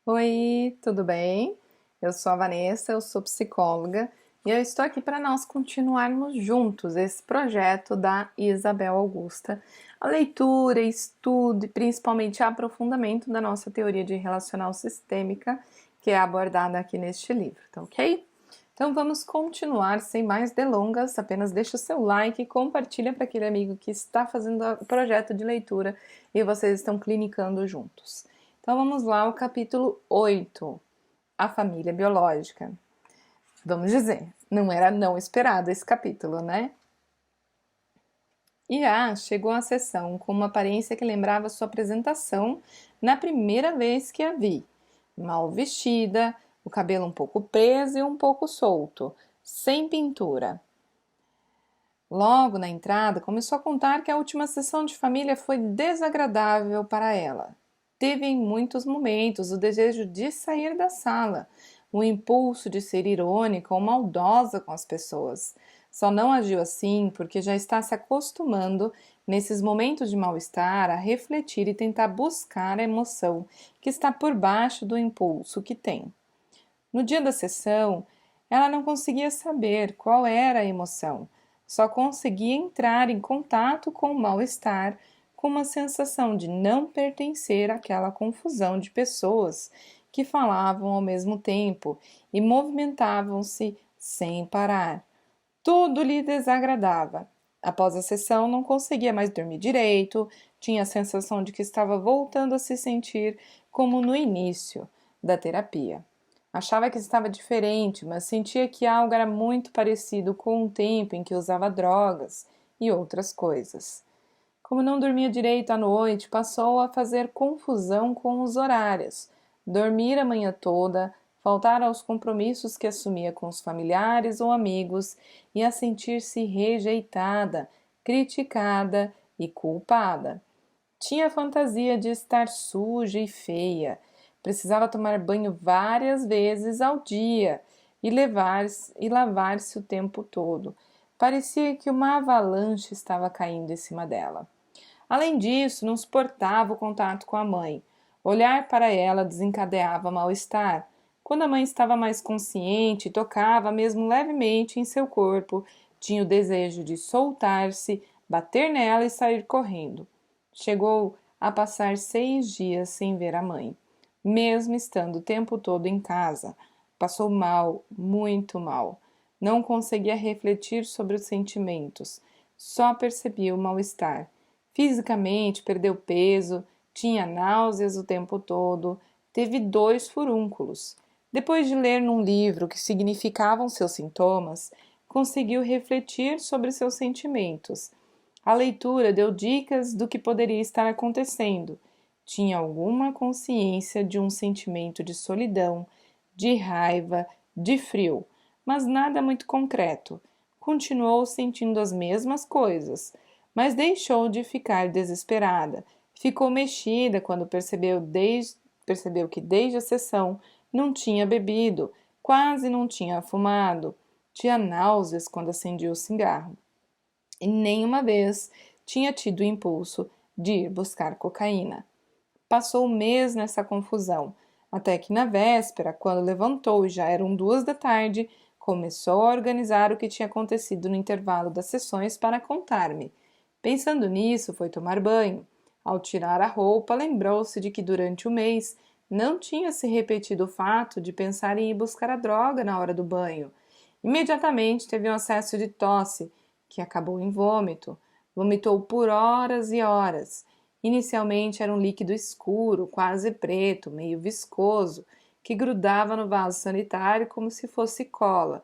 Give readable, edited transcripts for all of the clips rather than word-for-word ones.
Oi, tudo bem? Eu sou a Vanessa, eu sou psicóloga e eu estou aqui para nós continuarmos juntos esse projeto da Isabel Augusta, a leitura, estudo e principalmente aprofundamento da nossa teoria de relacional sistêmica, que é abordada aqui neste livro, tá ok? Então vamos continuar sem mais delongas, apenas deixa o seu like e compartilha para aquele amigo que está fazendo o projeto de leitura e vocês estão clinicando juntos. Então vamos lá ao capítulo 8, a família biológica. Vamos dizer, não era não esperado esse capítulo, né? Iá chegou à sessão com uma aparência que lembrava sua apresentação na primeira vez que a vi. Mal vestida, o cabelo um pouco preso e um pouco solto, sem pintura. Logo na entrada, começou a contar que a última sessão de família foi desagradável para ela. Teve em muitos momentos o desejo de sair da sala, o impulso de ser irônica ou maldosa com as pessoas. Só não agiu assim porque já está se acostumando, nesses momentos de mal-estar, a refletir e tentar buscar a emoção que está por baixo do impulso que tem. No dia da sessão, ela não conseguia saber qual era a emoção, só conseguia entrar em contato com o mal-estar, com uma sensação de não pertencer àquela confusão de pessoas que falavam ao mesmo tempo e movimentavam-se sem parar. Tudo lhe desagradava. Após a sessão, não conseguia mais dormir direito, tinha a sensação de que estava voltando a se sentir como no início da terapia. Achava que estava diferente, mas sentia que algo era muito parecido com o tempo em que usava drogas e outras coisas. Como não dormia direito à noite, passou a fazer confusão com os horários, dormir a manhã toda, faltar aos compromissos que assumia com os familiares ou amigos e a sentir-se rejeitada, criticada e culpada. Tinha a fantasia de estar suja e feia, precisava tomar banho várias vezes ao dia e lavar-se o tempo todo. Parecia que uma avalanche estava caindo em cima dela. Além disso, não suportava o contato com a mãe. Olhar para ela desencadeava mal-estar. Quando a mãe estava mais consciente, tocava mesmo levemente em seu corpo, tinha o desejo de soltar-se, bater nela e sair correndo. Chegou a passar 6 dias sem ver a mãe, mesmo estando o tempo todo em casa. Passou mal, muito mal. Não conseguia refletir sobre os sentimentos, só percebia o mal-estar. Fisicamente perdeu peso, tinha náuseas o tempo todo, teve 2 furúnculos. Depois de ler num livro que significavam seus sintomas, conseguiu refletir sobre seus sentimentos. A leitura deu dicas do que poderia estar acontecendo. Tinha alguma consciência de um sentimento de solidão, de raiva, de frio, mas nada muito concreto. Continuou sentindo as mesmas coisas, mas deixou de ficar desesperada. Ficou mexida quando percebeu que desde a sessão não tinha bebido, quase não tinha fumado, tinha náuseas quando acendia o cigarro. E nenhuma vez tinha tido o impulso de ir buscar cocaína. Passou o mês nessa confusão, até que na véspera, quando levantou e já eram 2 da tarde, começou a organizar o que tinha acontecido no intervalo das sessões para contar-me. Pensando nisso, foi tomar banho. Ao tirar a roupa, lembrou-se de que durante o mês não tinha se repetido o fato de pensar em ir buscar a droga na hora do banho. Imediatamente teve um acesso de tosse, que acabou em vômito. Vomitou por horas e horas. Inicialmente era um líquido escuro, quase preto, meio viscoso, que grudava no vaso sanitário como se fosse cola.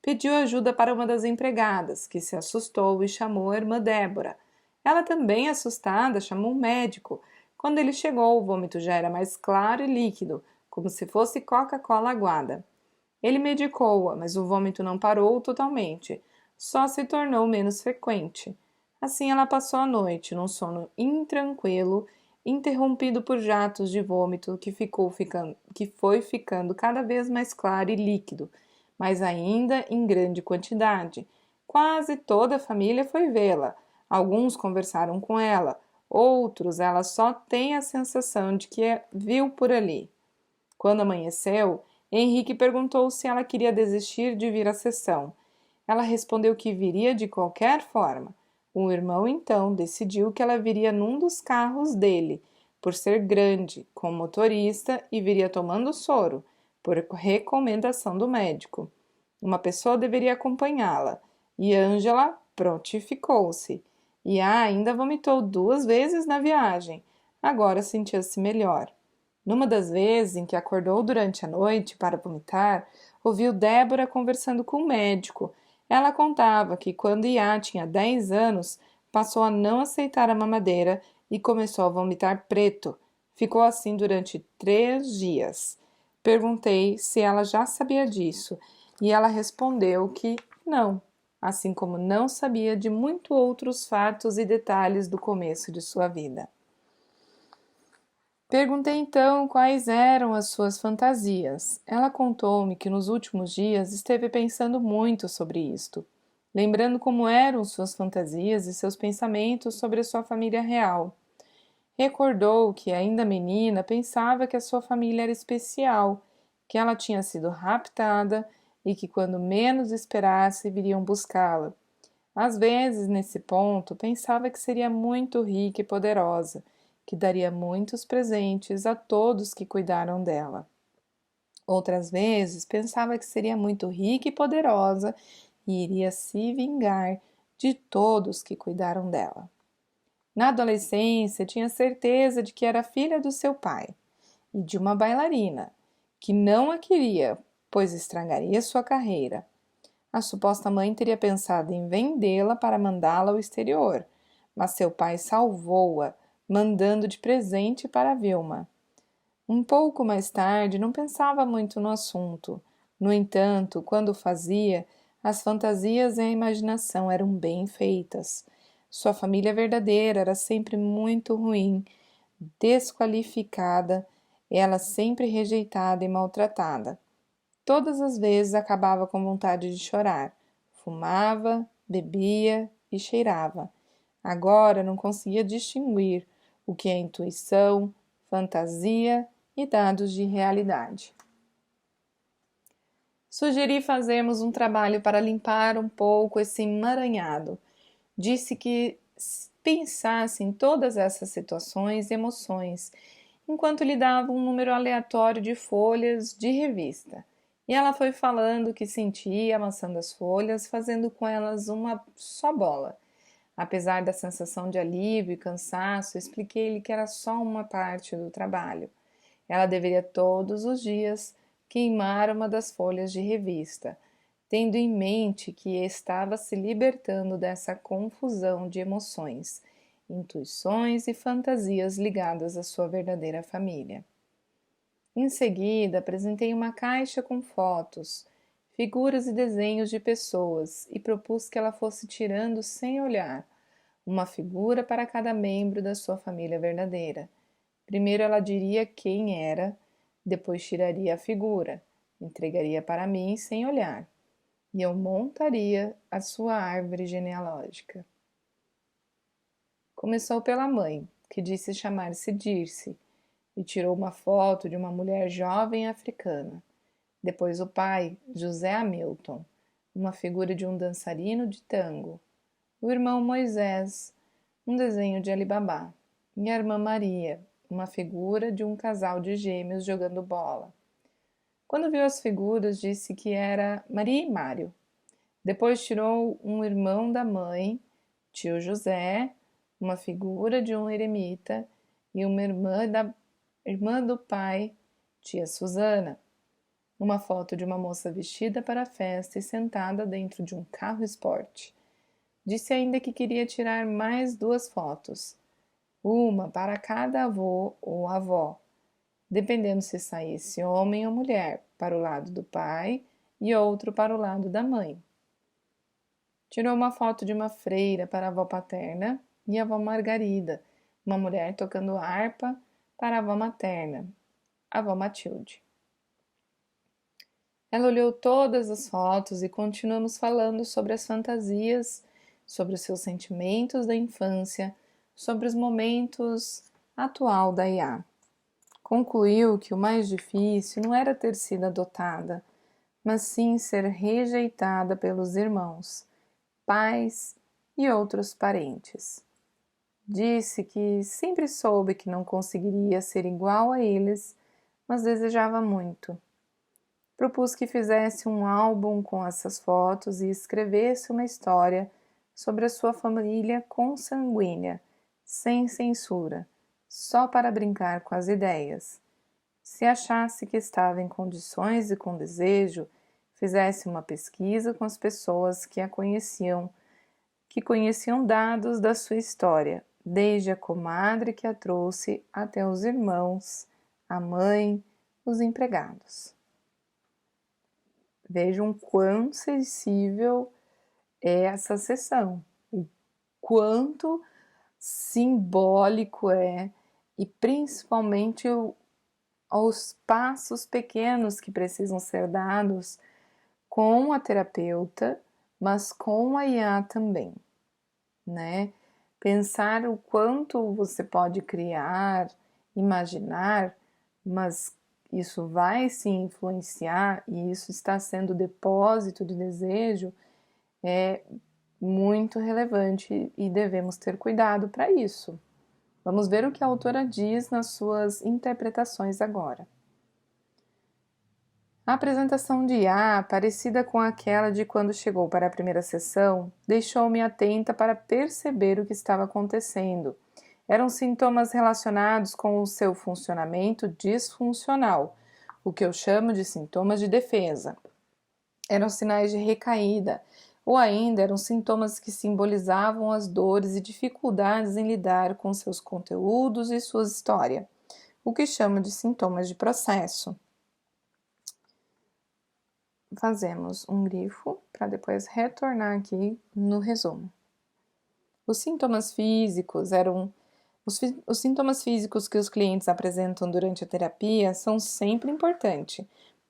Pediu ajuda para uma das empregadas, que se assustou e chamou a irmã Débora. Ela também, assustada, chamou um médico. Quando ele chegou, o vômito já era mais claro e líquido, como se fosse Coca-Cola aguada. Ele medicou-a, mas o vômito não parou totalmente, só se tornou menos frequente. Assim ela passou a noite, num sono intranquilo, interrompido por jatos de vômito que foi ficando cada vez mais claro e líquido, mas ainda em grande quantidade. Quase toda a família foi vê-la. Alguns conversaram com ela, outros ela só tem a sensação de que a viu por ali. Quando amanheceu, Henrique perguntou se ela queria desistir de vir à sessão. Ela respondeu que viria de qualquer forma. O irmão então decidiu que ela viria num dos carros dele, por ser grande, com motorista e viria tomando soro, por recomendação do médico. Uma pessoa deveria acompanhá-la, e Ângela prontificou-se. E ainda vomitou 2 vezes na viagem. Agora sentia-se melhor. Numa das vezes em que acordou durante a noite para vomitar, ouviu Débora conversando com o médico. Ela contava que quando Iá tinha 10 anos, passou a não aceitar a mamadeira e começou a vomitar preto. Ficou assim durante 3 dias. Perguntei se ela já sabia disso e ela respondeu que não, assim como não sabia de muitos outros fatos e detalhes do começo de sua vida. Perguntei então quais eram as suas fantasias. Ela contou-me que nos últimos dias esteve pensando muito sobre isto, lembrando como eram suas fantasias e seus pensamentos sobre a sua família real. Recordou que, ainda menina, pensava que a sua família era especial, que ela tinha sido raptada e que, quando menos esperasse, viriam buscá-la. Às vezes, nesse ponto, pensava que seria muito rica e poderosa, que daria muitos presentes a todos que cuidaram dela. Outras vezes, pensava que seria muito rica e poderosa e iria se vingar de todos que cuidaram dela. Na adolescência, tinha certeza de que era filha do seu pai e de uma bailarina, que não a queria, pois estragaria sua carreira. A suposta mãe teria pensado em vendê-la para mandá-la ao exterior, mas seu pai salvou-a, mandando de presente para Vilma. Um pouco mais tarde, não pensava muito no assunto. No entanto, quando o fazia, as fantasias e a imaginação eram bem feitas. Sua família verdadeira era sempre muito ruim, desqualificada, ela sempre rejeitada e maltratada. Todas as vezes acabava com vontade de chorar. Fumava, bebia e cheirava. Agora não conseguia distinguir o que é intuição, fantasia e dados de realidade. Sugeri fazermos um trabalho para limpar um pouco esse emaranhado. Disse que pensasse em todas essas situações e emoções, enquanto lhe dava um número aleatório de folhas de revista. E ela foi falando o que sentia, amassando as folhas, fazendo com elas uma só bola. Apesar da sensação de alívio e cansaço, expliquei-lhe que era só uma parte do trabalho. Ela deveria todos os dias queimar uma das folhas de revista, tendo em mente que estava se libertando dessa confusão de emoções, intuições e fantasias ligadas à sua verdadeira família. Em seguida, apresentei uma caixa com fotos, figuras e desenhos de pessoas e propus que ela fosse tirando sem olhar uma figura para cada membro da sua família verdadeira. Primeiro ela diria quem era, depois tiraria a figura, entregaria para mim sem olhar, e eu montaria a sua árvore genealógica. Começou pela mãe, que disse chamar-se Dirce, e tirou uma foto de uma mulher jovem africana. Depois o pai, José Hamilton, uma figura de um dançarino de tango. O irmão Moisés, um desenho de Alibabá. E a irmã Maria, uma figura de um casal de gêmeos jogando bola. Quando viu as figuras, disse que era Maria e Mário. Depois tirou um irmão da mãe, tio José, uma figura de um eremita e uma irmã do pai, tia Susana. Uma foto de uma moça vestida para a festa e sentada dentro de um carro esporte. Disse ainda que queria tirar mais 2 fotos, uma para cada avô ou avó, dependendo se saísse homem ou mulher, para o lado do pai e outro para o lado da mãe. Tirou uma foto de uma freira para a avó paterna e a avó Margarida, uma mulher tocando harpa para a avó materna, a avó Matilde. Ela olhou todas as fotos e continuamos falando sobre as fantasias, sobre os seus sentimentos da infância, sobre os momentos atual da Iá. Concluiu que o mais difícil não era ter sido adotada, mas sim ser rejeitada pelos irmãos, pais e outros parentes. Disse que sempre soube que não conseguiria ser igual a eles, mas desejava muito. Propus que fizesse um álbum com essas fotos e escrevesse uma história sobre a sua família consanguínea, sem censura, só para brincar com as ideias. Se achasse que estava em condições e com desejo, fizesse uma pesquisa com as pessoas que a conheciam, que conheciam dados da sua história, desde a comadre que a trouxe até os irmãos, a mãe, os empregados. Vejam quão sensível é essa sessão, o quanto simbólico é, e principalmente aos passos pequenos que precisam ser dados com a terapeuta, mas com a IA também, né? Pensar o quanto você pode criar, imaginar, mas isso vai se influenciar e isso está sendo depósito de desejo, é muito relevante e devemos ter cuidado para isso. Vamos ver o que a autora diz nas suas interpretações agora. A apresentação de A, parecida com aquela de quando chegou para a primeira sessão, deixou-me atenta para perceber o que estava acontecendo. Eram sintomas relacionados com o seu funcionamento disfuncional, o que eu chamo de sintomas de defesa. Eram sinais de recaída, ou ainda eram sintomas que simbolizavam as dores e dificuldades em lidar com seus conteúdos e sua história, o que chamo de sintomas de processo. Fazemos um grifo para depois retornar aqui no resumo. Os sintomas físicos eram os sintomas físicos que os clientes apresentam durante a terapia são sempre importantes,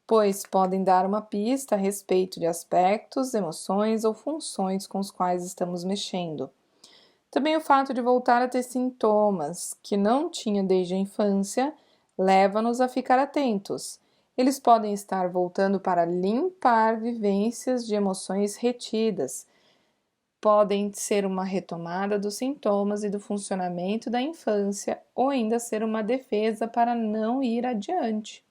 pois podem dar uma pista a respeito de aspectos, emoções ou funções com os quais estamos mexendo. Também o fato de voltar a ter sintomas que não tinha desde a infância leva-nos a ficar atentos. Eles podem estar voltando para limpar vivências de emoções retidas. Podem ser uma retomada dos sintomas e do funcionamento da infância, ou ainda ser uma defesa para não ir adiante.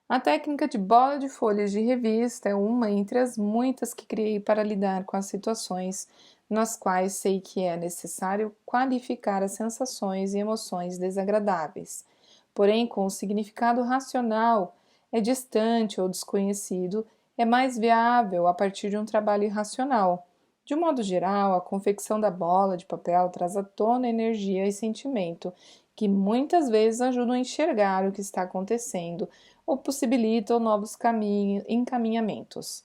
A técnica de bola de folhas de revista é uma entre as muitas que criei para lidar com as situações nas quais sei que é necessário qualificar as sensações e emoções desagradáveis. Porém, com o significado racional é distante ou desconhecido, é mais viável a partir de um trabalho irracional. De um modo geral, a confecção da bola de papel traz à tona energia e sentimento, que muitas vezes ajudam a enxergar o que está acontecendo ou possibilitam novos encaminhamentos.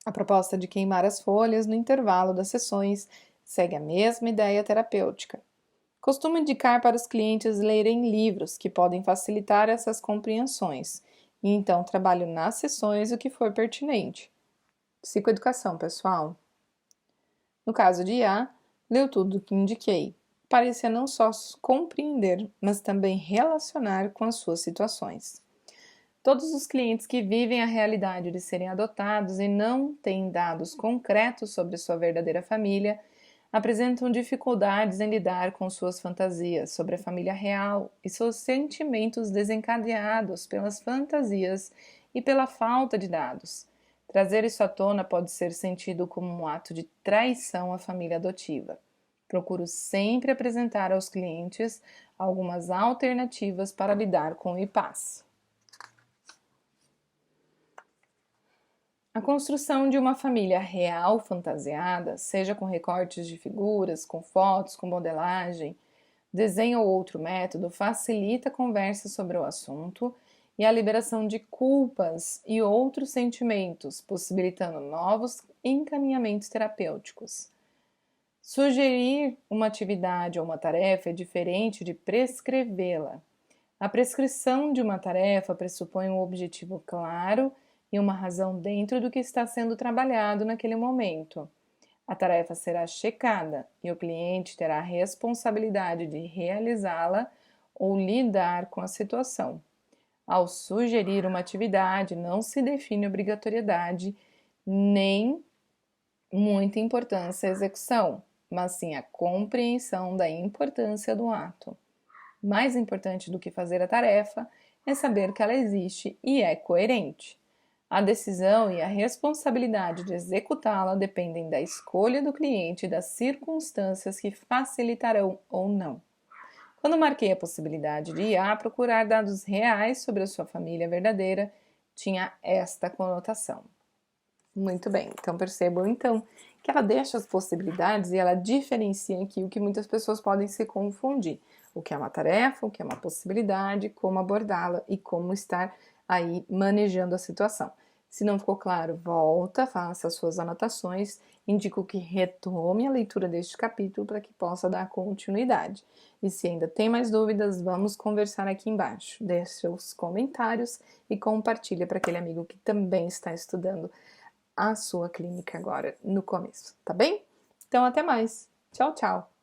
A proposta de queimar as folhas no intervalo das sessões segue a mesma ideia terapêutica. Costumo indicar para os clientes lerem livros que podem facilitar essas compreensões, e então trabalho nas sessões o que for pertinente. Psicoeducação, pessoal. No caso de A, leu tudo o que indiquei. Parecia não só compreender, mas também relacionar com as suas situações. Todos os clientes que vivem a realidade de serem adotados e não têm dados concretos sobre sua verdadeira família apresentam dificuldades em lidar com suas fantasias sobre a família real e seus sentimentos desencadeados pelas fantasias e pela falta de dados. Trazer isso à tona pode ser sentido como um ato de traição à família adotiva. Procuro sempre apresentar aos clientes algumas alternativas para lidar com o impasse. A construção de uma família real fantasiada, seja com recortes de figuras, com fotos, com modelagem, desenho ou outro método, facilita a conversa sobre o assunto e a liberação de culpas e outros sentimentos, possibilitando novos encaminhamentos terapêuticos. Sugerir uma atividade ou uma tarefa é diferente de prescrevê-la. A prescrição de uma tarefa pressupõe um objetivo claro e uma razão dentro do que está sendo trabalhado naquele momento. A tarefa será checada e o cliente terá a responsabilidade de realizá-la ou lidar com a situação. Ao sugerir uma atividade, não se define obrigatoriedade nem muita importância à execução, mas sim a compreensão da importância do ato. Mais importante do que fazer a tarefa é saber que ela existe e é coerente. A decisão e a responsabilidade de executá-la dependem da escolha do cliente e das circunstâncias que facilitarão ou não. Quando marquei a possibilidade de IA procurar dados reais sobre a sua família verdadeira, tinha esta conotação. Muito bem, então percebam então que ela deixa as possibilidades e ela diferencia aqui o que muitas pessoas podem se confundir. O que é uma tarefa, o que é uma possibilidade, como abordá-la e como estar aí manejando a situação. Se não ficou claro, volta, faça as suas anotações, indico que retome a leitura deste capítulo para que possa dar continuidade. E se ainda tem mais dúvidas, vamos conversar aqui embaixo. Deixe os comentários e compartilha para aquele amigo que também está estudando a sua clínica agora no começo, tá bem? Então até mais. Tchau, tchau.